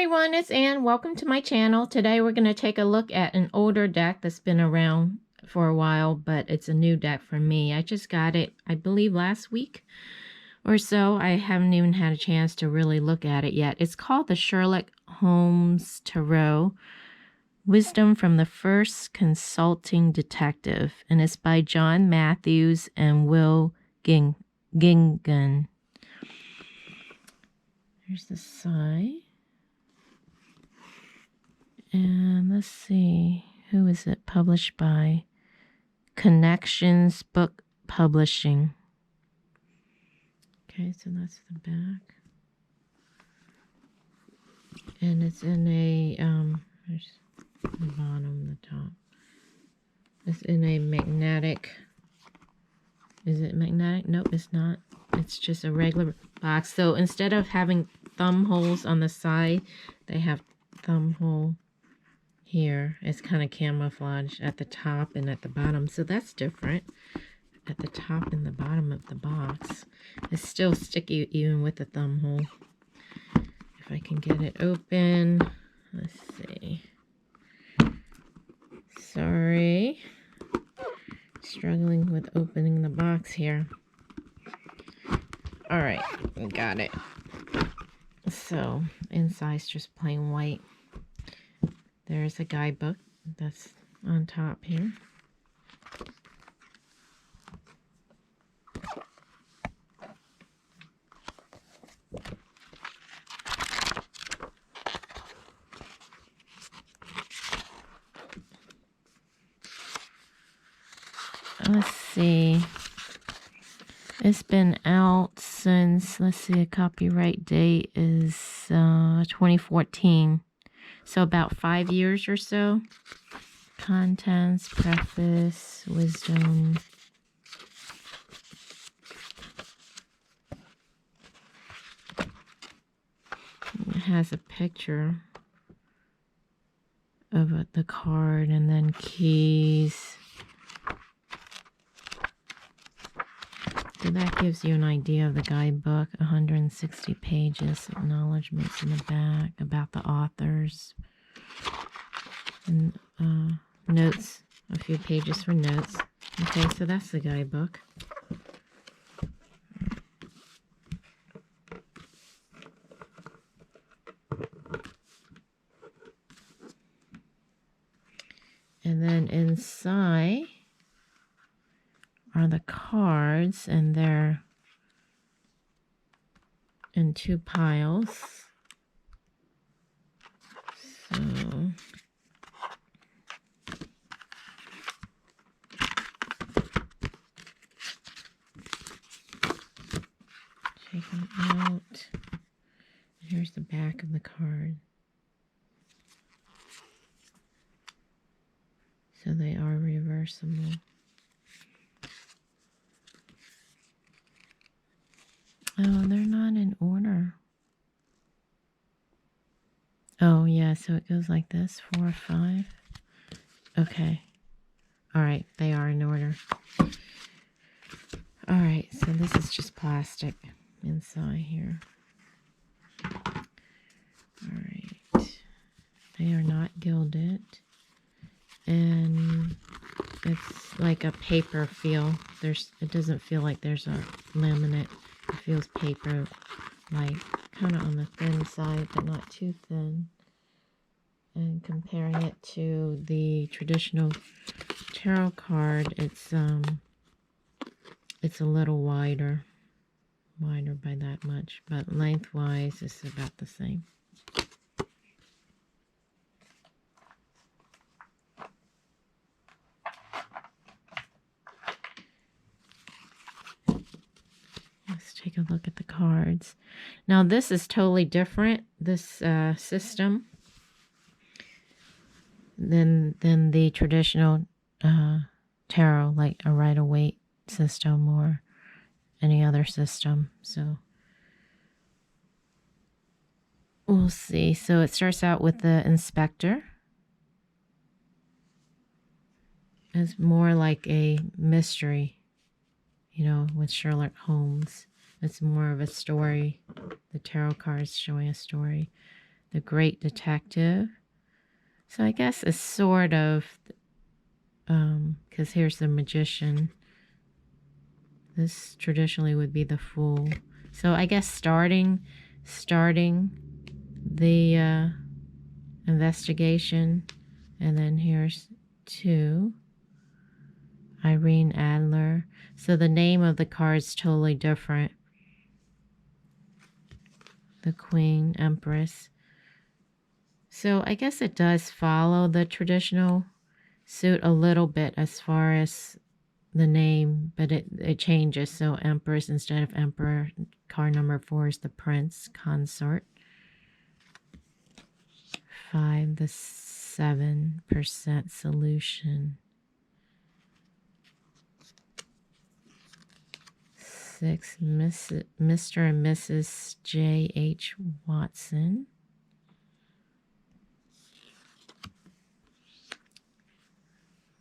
everyone, it's Anne. Welcome to my channel. Today we're going to take a look at an older deck that's been around for a while, but it's a new deck for me. I just got it, I believe, last week or so. I haven't even had a chance to really look at it yet. It's called the Sherlock Holmes Tarot, Wisdom from the First Consulting Detective, and it's by John Matthews and Will Kinghan. Here's the side. And let's see, who is it? Published by Connections Book Publishing. Okay, so that's the back. And it's in a, there's the bottom, the top. It's in a magnetic, is it magnetic? Nope, it's not. It's just a regular box. So instead of having thumb holes on the side, they have thumb hole here. It's kind of camouflage at the top and at the bottom, so that's different. At the top and the bottom of the box, it's still sticky even with the thumb hole. If I can get it open, let's see. Sorry, struggling with opening the box here. All right, got it. So inside's just plain white. There's a guidebook that's on top here. Let's see. It's been out since, let's see, a copyright date is 2014. So about 5 years or so. Contents, preface, wisdom. It has a picture of the card and then keys. So that gives you an idea of the guidebook. 160 pages, acknowledgments in the back about the authors. And notes, a few pages for notes. Okay, so that's the guidebook. And then inside are the cards, and they're in two piles. So take them out. Here's the back of the card. So they are reversible. Oh, they're not in order. Oh, yeah, so it goes like this, 4, 5. Okay. All right, they are in order. All right, so this is just plastic inside here. All right. They are not gilded. And it's like a paper feel. It doesn't feel like there's a laminate. It feels paper, like kind of on the thin side, but not too thin. And comparing it to the traditional tarot card, it's a little wider by that much, but lengthwise it's about the same. Let's take a look at the cards. Now this is totally different, this system, than the traditional tarot, like a Rider-Waite system or any other system. So we'll see. So it starts out with the inspector. It's more like a mystery, you know, with Sherlock Holmes. It's more of a story. The tarot cards showing a story. the great detective. So I guess it's sort of, because here's the magician. This traditionally would be the fool. So I guess starting the investigation. And then here's 2. Irene Adler. So the name of the card is totally different. The Queen, Empress. So I guess it does follow the traditional suit a little bit as far as the name, but it changes. So Empress instead of Emperor. Card number 4 is the Prince, Consort. 5, the 7% solution. 6, Mr. and Mrs. J.H. Watson.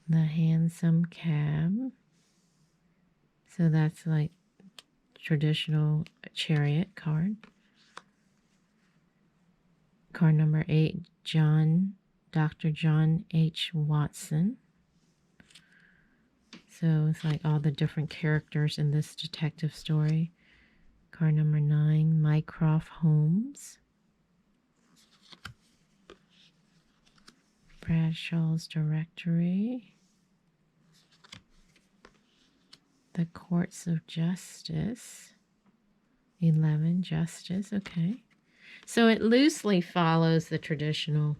The Handsome Cab. So that's like traditional chariot card. Card number 8, Dr. John H. Watson. So it's like all the different characters in this detective story. Card number 9, Mycroft Holmes. Bradshaw's Directory. The Courts of Justice. 11, Justice, okay. So it loosely follows the traditional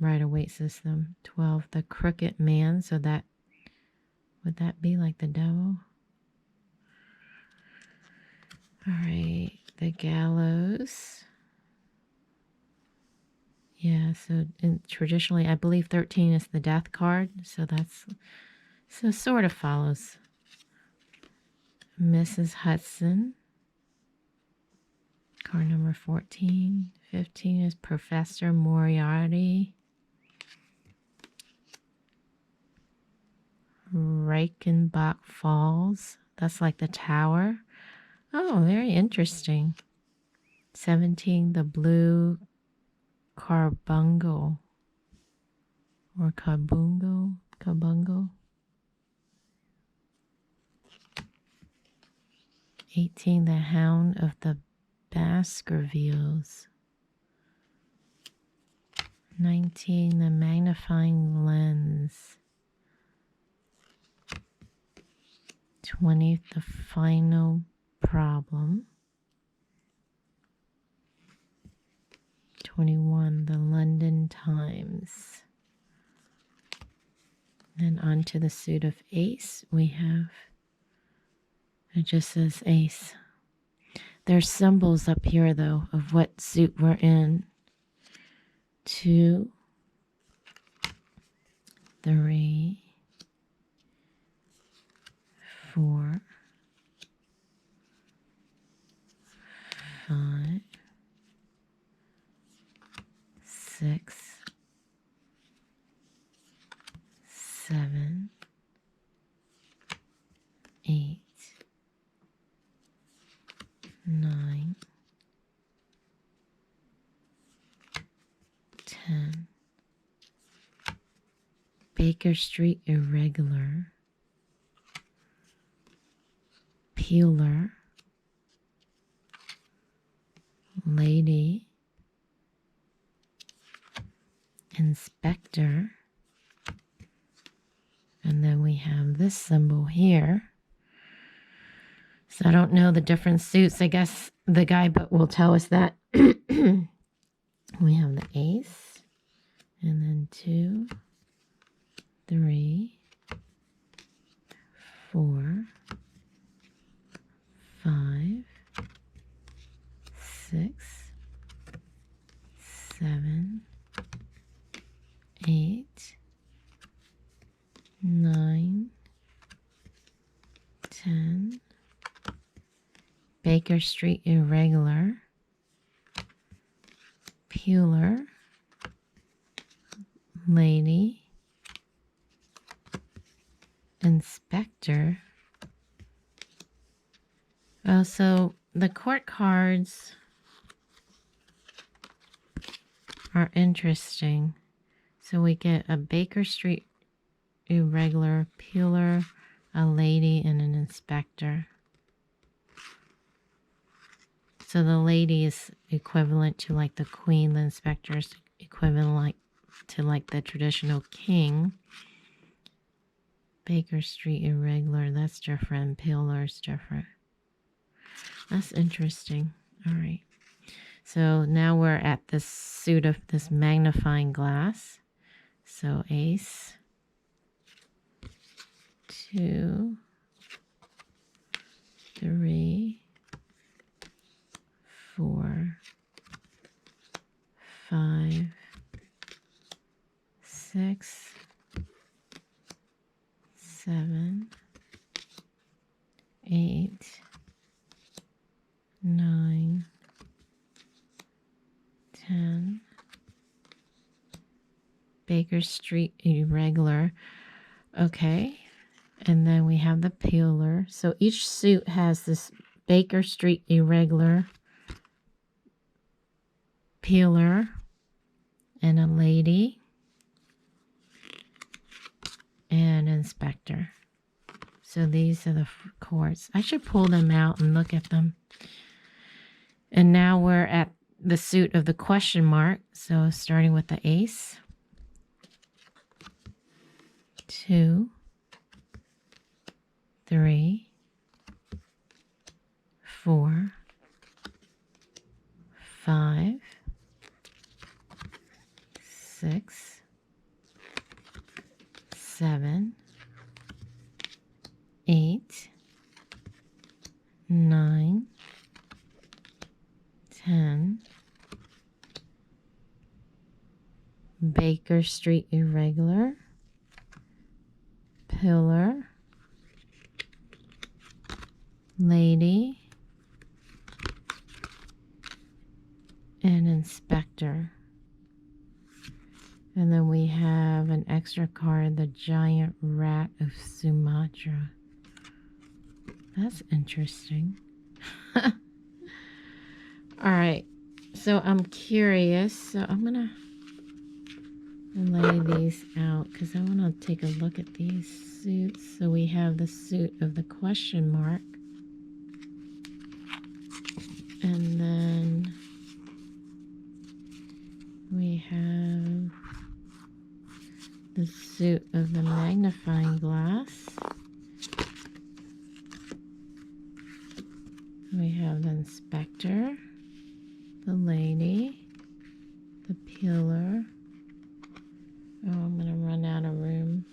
Rider-Waite system. 12, the Crooked Man. So that, would that be like the devil? All right, the Gallows. Yeah, so traditionally, I believe 13 is the Death card. So that's, so sort of follows. Mrs. Hudson. Card number 14. 15 is Professor Moriarty. Reichenbach Falls. That's like the tower. Oh, very interesting. 17, the Blue Carbuncle. Or Carbungle. 18, the Hound of the Baskervilles. 19, the Magnifying Lens. 20, the Final Problem. 21, the London Times. Then on to the suit of Ace. We have, it just says Ace. There's symbols up here though of what suit we're in. 2, 3, 4, 5, 6, 7, 8, 9, 10. Baker Street Irregular. Peeler. Lady. Inspector. And then we have this symbol here. So I don't know the different suits. I guess the guy will tell us that. We have the Ace. And then 2, 3, 4, 5, 6, 7, 8, 9, 10. Baker Street Irregular. Peeler. Lady. Inspector. Oh, so the court cards are interesting. So we get a Baker Street irregular, peeler, a lady, and an inspector. So the lady is equivalent to like the queen, the inspector is equivalent to like the traditional king. Baker Street irregular, that's different. Peeler is different. That's interesting. All right. So now we're at the suit of this magnifying glass. So ace, 2, 3, 4, 5, 6, 7, 8, 9, 10. Baker Street irregular. Okay. And then we have the peeler. So each suit has this Baker Street irregular, peeler, and a lady, and inspector. So these are the chords. I should pull them out and look at them. And now we're at the suit of the question mark. So starting with the ace, 2, 3, 4, 5, 6, 7, 8, 9, 10. Baker Street irregular, pillar, lady, and inspector. And then we have an extra card, the giant rat of Sumatra. That's interesting. All right, so I'm curious. So I'm gonna lay these out because I want to take a look at these suits. So we have the suit of the question mark, and then we have the suit of the magnifying glass. We have the inspector, the lady, the peeler. Oh, I'm going to run out of room.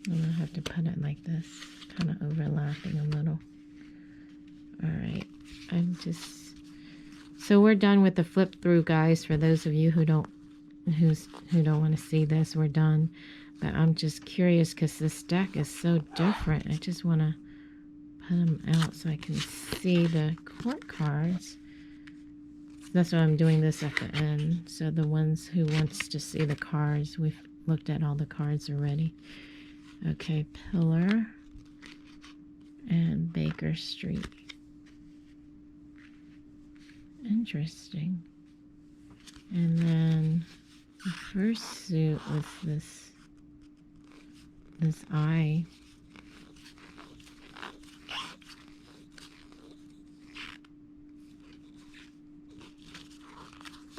I'm going to have to put it like this, kind of overlapping a little. All right, so we're done with the flip through, guys. For those of you who don't want to see this, we're done. But I'm just curious because this deck is so different. I just want to put them out so I can see the court cards. That's why I'm doing this at the end. So the ones who wants to see the cards, we've looked at all the cards already. Okay, pillar and Baker Street. Interesting. And then the first suit was this eye.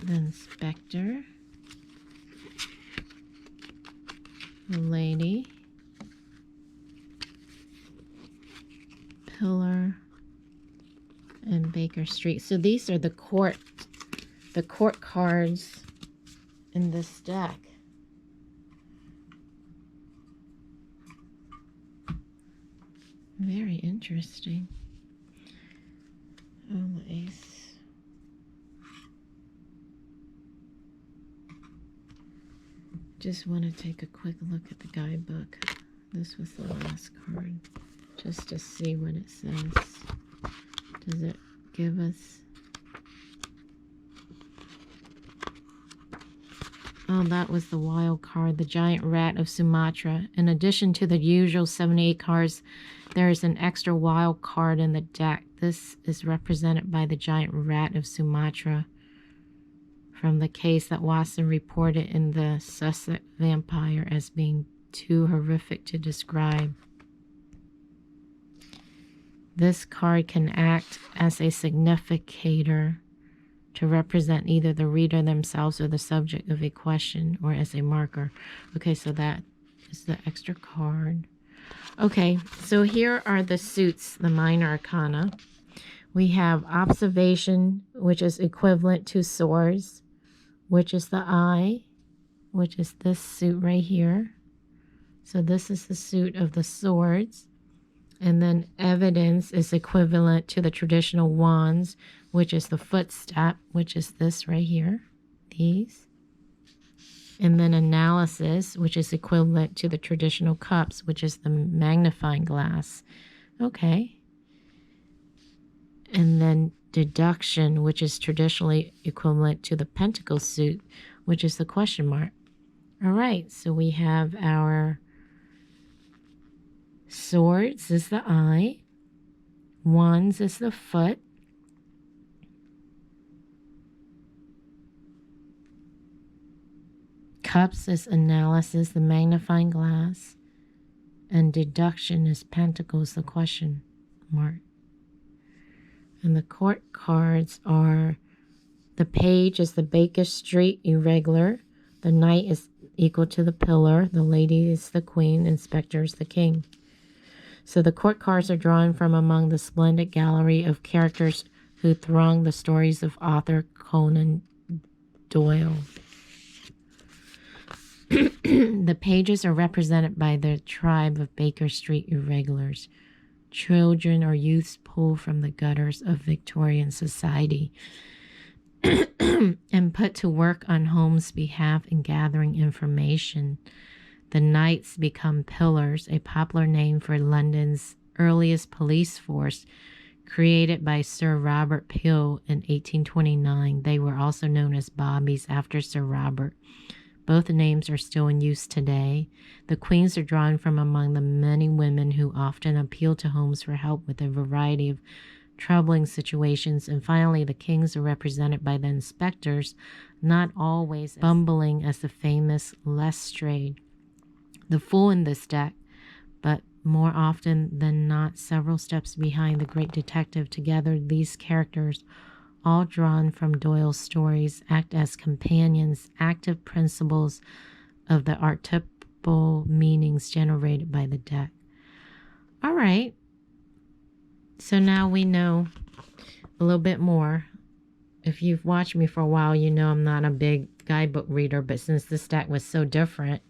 The inspector, the lady, pillar, and Baker Street. So these are the court cards in this deck. Very interesting. Oh, the ace. Just want to take a quick look at the guidebook. This was the last card, just to see what it says. Does it give us? Oh, that was the wild card, the giant rat of Sumatra. In addition to the usual 78 cards There is an extra wild card in the deck. This is represented by the giant rat of Sumatra from the case that Watson reported in the Sussex Vampire as being too horrific to describe. This card can act as a significator to represent either the reader themselves or the subject of a question, or as a marker. Okay, so that is the extra card. Okay, so here are the suits, the minor arcana. We have observation, which is equivalent to swords, which is the eye, which is this suit right here. So this is the suit of the swords. And then evidence is equivalent to the traditional wands, which is the footstep, which is this right here, these. And then analysis, which is equivalent to the traditional cups, which is the magnifying glass. Okay. And then deduction, which is traditionally equivalent to the pentacle suit, which is the question mark. All right, so we have our swords is the eye, wands is the foot, cups is analysis, the magnifying glass, and deduction is pentacles, the question mark. And the court cards are, the page is the Baker Street irregular, the knight is equal to the pillar, the lady is the queen, and spectre is the king. So the court cards are drawn from among the splendid gallery of characters who throng the stories of author Conan Doyle. The pages are represented by the tribe of Baker Street irregulars, children or youths pulled from the gutters of Victorian society and put to work on Holmes' behalf in gathering information. The Knights become pillars, a popular name for London's earliest police force, created by Sir Robert Peel in 1829. They were also known as Bobbies after Sir Robert. Both names are still in use today. The queens are drawn from among the many women who often appeal to Holmes for help with a variety of troubling situations. And finally, the kings are represented by the inspectors, not always bumbling as the famous Lestrade. The fool in this deck, but more often than not several steps behind the great detective. Together, these characters, all drawn from Doyle's stories, act as companions, active principles of the archetypal meanings generated by the deck. All right. So now we know a little bit more. If you've watched me for a while, you know I'm not a big guidebook reader, but since this deck was so different,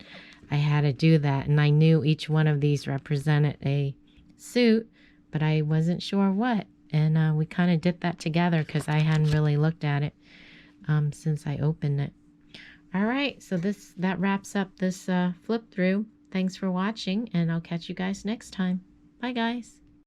I had to do that. And I knew each one of these represented a suit, but I wasn't sure what. And we kind of did that together because I hadn't really looked at it since I opened it. All right, so that wraps up this flip through. Thanks for watching, and I'll catch you guys next time. Bye, guys.